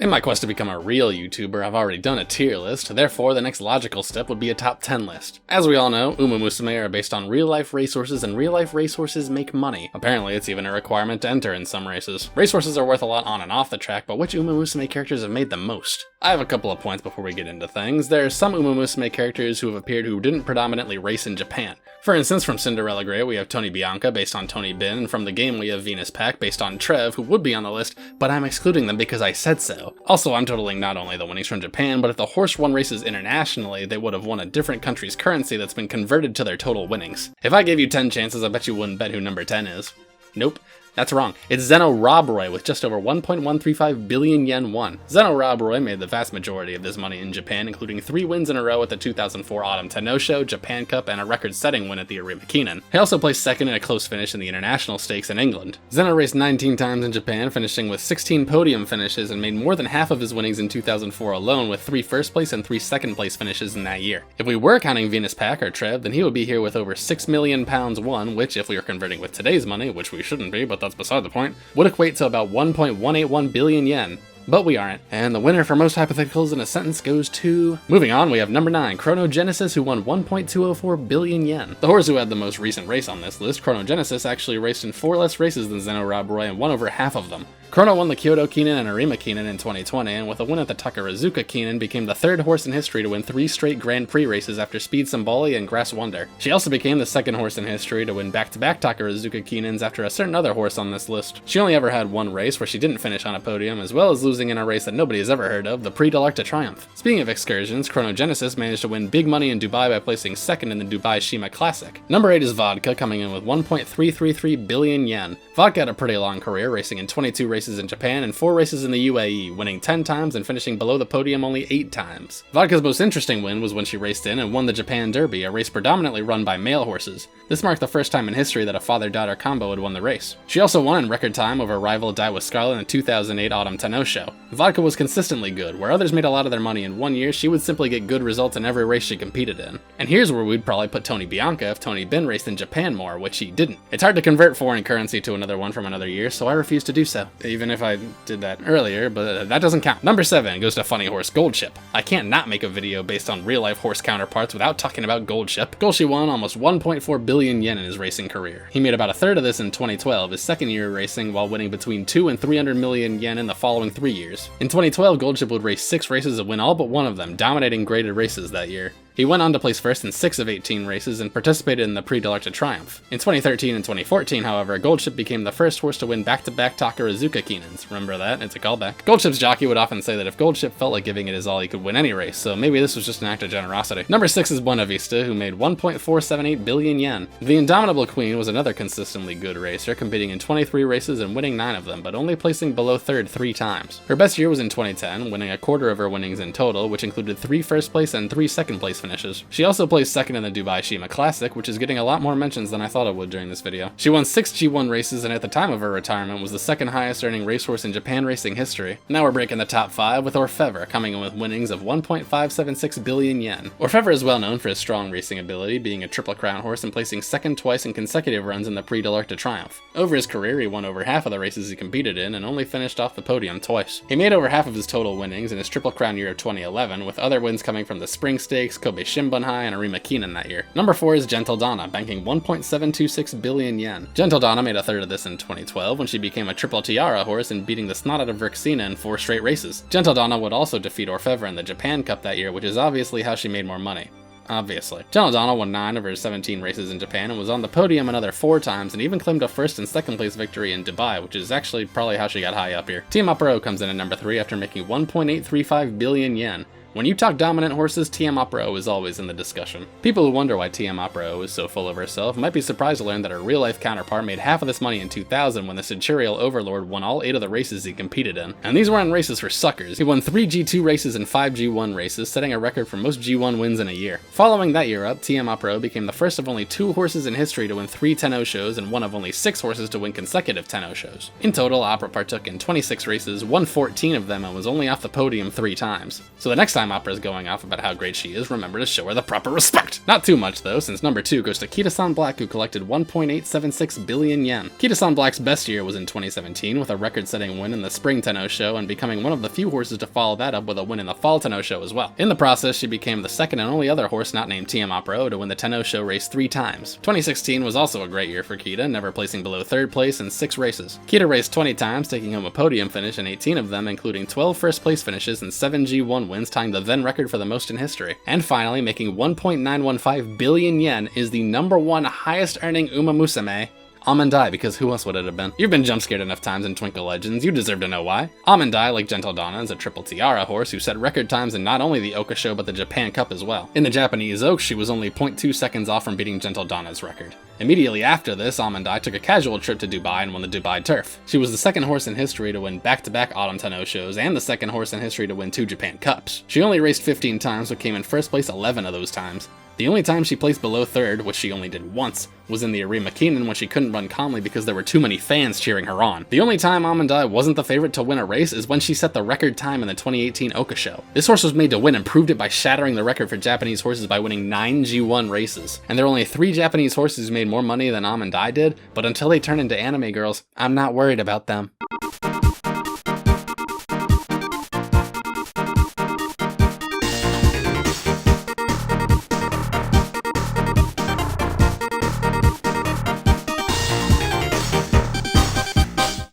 In my quest to become a real YouTuber, I've already done a tier list, therefore the next logical step would be a top 10 list. As we all know, umamusume are based on real-life racehorses, and real-life racehorses make money. Apparently, it's even a requirement to enter in some races. Racehorses are worth a lot on and off the track, but which umamusume characters have made the most? I have a couple of points before we get into things. There are some umamusume characters who have appeared who didn't predominantly race in Japan. For instance, from Cinderella Grey we have Tony Bianca based on Tony Bin, and from the game we have Venus Pack based on Trev, who would be on the list, but I'm excluding them because I said so. Also, I'm totaling not only the winnings from Japan, but if the horse won races internationally, they would have won a different country's currency that's been converted to their total winnings. If I gave you 10 chances, I bet you wouldn't bet who number 10 is. Nope. That's wrong. It's Zenno Rob Roy with just over 1.135 billion yen won. Zenno Rob Roy made the vast majority of this money in Japan, including 3 wins in a row at the 2004 Autumn Tenno Show, Japan Cup, and a record-setting win at the Arima Kinen. He also placed second in a close finish in the International Stakes in England. Zenno raced 19 times in Japan, finishing with 16 podium finishes, and made more than half of his winnings in 2004 alone, with 3 first place and 3 second place finishes in that year. If we were counting Venus Pack or Trev, then he would be here with over £6 million won, which, if we were converting with today's money, which we shouldn't be, but that's beside the point, would equate to about 1.181 billion yen. But we aren't, and the winner for most hypotheticals in a sentence goes to... Moving on, we have number 9, Chronogenesis, who won 1.204 billion yen. The horse who had the most recent race on this list, Chronogenesis, actually raced in 4 less races than Zenno Rob Roy and won over half of them. Chrono won the Kyoto Kinen and Arima Kinen in 2020, and with a win at the Takarazuka Kinen, became the 3rd horse in history to win 3 straight Grand Prix races after Speed Symboli and Grass Wonder. She also became the 2nd horse in history to win back-to-back Takarazuka Kinens after a certain other horse on this list. She only ever had 1 race where she didn't finish on a podium, as well as losing in a race that nobody has ever heard of, the Prix de l'Arc de Triomphe. Speaking of excursions, Chronogenesis managed to win big money in Dubai by placing 2nd in the Dubai Shima Classic. Number 8 is Vodka, coming in with 1.333 billion yen. Vodka had a pretty long career, racing in 22 races in Japan and 4 races in the UAE, winning 10 times and finishing below the podium only 8 times. Vodka's most interesting win was when she raced in and won the Japan Derby, a race predominantly run by male horses. This marked the first time in history that a father-daughter combo had won the race. She also won in record time over rival Daiwa Scarlet in the 2008 Autumn Tenno Show. Vodka was consistently good. Where others made a lot of their money in 1 year, she would simply get good results in every race she competed in. And here's where we'd probably put Tony Bianca if Tony Bin raced in Japan more, which he didn't. It's hard to convert foreign currency to another one from another year, so I refuse to do so. Even if I did that earlier, but that doesn't count. Number 7 goes to Funny Horse Goldship. I can't not make a video based on real-life horse counterparts without talking about Goldship. Goldship won almost 1.4 billion yen in his racing career. He made about a third of this in 2012, his 2nd year of racing, while winning between 2 and 300 million yen in the following 3 years. In 2012, Goldship would race 6 races and win all but 1 of them, dominating graded races that year. He went on to place first in 6 of 18 races and participated in the Prix de l'Arc de Triomphe. In 2013 and 2014, however, Goldship became the first horse to win back-to-back Takarazuka Kinens. Remember that? It's a callback. Goldship's jockey would often say that if Goldship felt like giving it his all, he could win any race, so maybe this was just an act of generosity. Number 6 is Buena Vista, who made 1.478 billion yen. The Indomitable Queen was another consistently good racer, competing in 23 races and winning 9 of them, but only placing below 3rd 3 times. Her best year was in 2010, winning a quarter of her winnings in total, which included 3 first place and 3 second place finishes. She also placed 2nd in the Dubai Shima Classic, which is getting a lot more mentions than I thought it would during this video. She won 6 G1 races and at the time of her retirement was the 2nd highest earning racehorse in Japan racing history. Now we're breaking the top 5 with Orfevre, coming in with winnings of 1.576 billion yen. Orfevre is well known for his strong racing ability, being a Triple Crown horse and placing 2nd twice in consecutive runs in the Prix de l'Arc de Triomphe. Over his career, he won over half of the races he competed in and only finished off the podium twice. He made over half of his total winnings in his Triple Crown year of 2011, with other wins coming from the Spring Stakes, Kobe Shimbunhai, and Arima Kinen that year. Number 4 is Gentildonna, banking 1.726 billion yen. Gentildonna made a third of this in 2012 when she became a Triple Tiara horse and beating the snot out of Verksina in 4 straight races. Gentildonna would also defeat Orfevre in the Japan Cup that year, which is obviously how she made more money. Obviously. Gentildonna won 9 of her 17 races in Japan and was on the podium another 4 times and even claimed a 1st and 2nd place victory in Dubai, which is actually probably how she got high up here. Team Opera comes in at number 3 after making 1.835 billion yen. When you talk dominant horses, TM Opera is always in the discussion. People who wonder why TM Opera is so full of herself might be surprised to learn that her real-life counterpart made half of this money in 2000 when the Centurial Overlord won all 8 of the races he competed in. And these weren't races for suckers. He won 3 G2 races and 5 G1 races, setting a record for most G1 wins in a year. Following that year up, TM Opera became the first of only 2 horses in history to win 3 Tenno shows and one of only 6 horses to win consecutive Tenno shows. In total, Opera partook in 26 races, won 14 of them, and was only off the podium 3 times. So the next time time opera is going off about how great she is, remember to show her the proper respect. Not too much though, since number 2 goes to Kitasan Black, who collected 1.876 billion yen. Kitasan Black's best year was in 2017 with a record-setting win in the Spring Tenno Show and becoming one of the few horses to follow that up with a win in the Fall Tenno Show as well. In the process, she became the second and only other horse not named TM Opera to win the Tenno Show race 3 times. 2016 was also a great year for Kita, never placing below 3rd place in 6 races. Kita raced 20 times, taking home a podium finish in 18 of them, including 12 first place finishes and 7 G1 wins, tying the then record for the most in history. And finally, making 1.915 billion yen, is the number 1 highest earning umamusume, Almond Eye, because who else would it have been? You've been jump scared enough times in Twinkle Legends, you deserve to know why. Almond Eye, like Gentildonna, is a triple tiara horse who set record times in not only the Oka show but the Japan Cup as well. In the Japanese Oaks, she was only 0.2 seconds off from beating Gentildonna's record. Immediately after this, Almond Eye took a casual trip to Dubai and won the Dubai Turf. She was the second horse in history to win back-to-back Autumn Tenno shows and the second horse in history to win 2 Japan Cups. She only raced 15 times but came in first place 11 of those times. The only time she placed below 3rd, which she only did once, was in the Arima Keenan when she couldn't run calmly because there were too many fans cheering her on. The only time Almond Eye wasn't the favorite to win a race is when she set the record time in the 2018 Oka show. This horse was made to win and proved it by shattering the record for Japanese horses by winning 9 G1 races. And there are only 3 Japanese horses who made more money than Almond Eye did, but until they turn into anime girls, I'm not worried about them.